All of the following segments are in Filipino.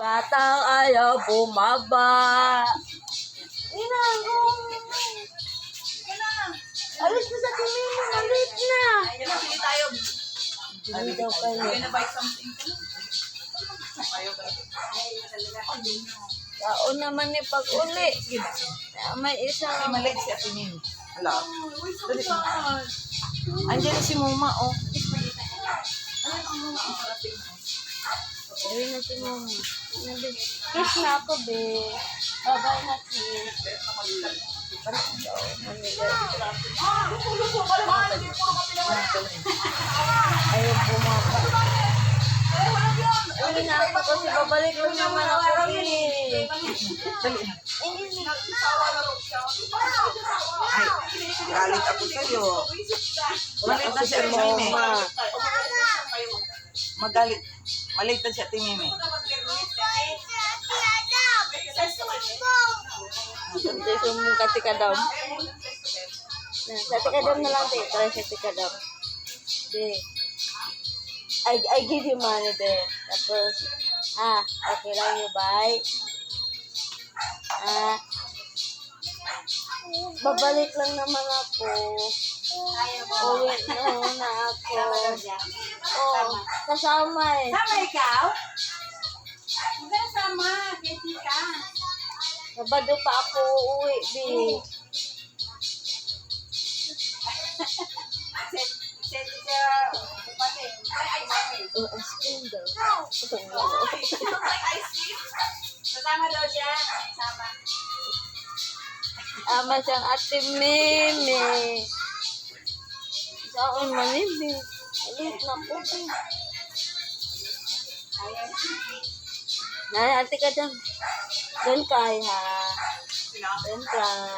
Batang ayaw bumaba. Inagong. Alis na sa timing, alis na. Pili tayo. Hindi daw kayo. You're gonna buy something. Ayaw ka. Taon naman ni pag-uli. May Ay, isang... maliit si Ate Min. Hala. Dali. Andiyan na si Muma, oh. Ayan ang Muma. Ang sarapin. Sabi na si mama. Kiss na ako, be. Bye-bye na, kiss. Ayaw bumaba. Uwi na ako kasi babalik ko naman ako, eh. Dali. Ay, galit ako sa'yo. Malit na si Ate Mimi. Magalit. Malit na si Ate Mimi. Hindi ko mong katikadam. Sa tikadam na lang, te. Try sa tikadam. De. I give you money, de. Tapos, okay lang you, bye. Babalik lang naman ako. Uwi na muna ako. Oo, kasama eh. Sama ikaw? Huwag ka sama, kasi ka. Sabado pa ako uuwi, be. Send sa kapatid. Ay, ice cream. Ice cream daw. Ice cream? Kasama daw siya. Sama. Ama siyang Ate Meme. Saan manibi? Alit na po. Ate ka dyan. Don't cry, ha? Don't cry.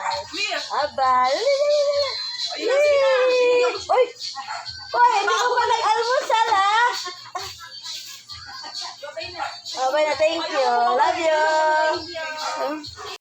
Aba. Uy! Uy, hindi ko pa nag-almusal, ha? Okay na, thank you. Love you.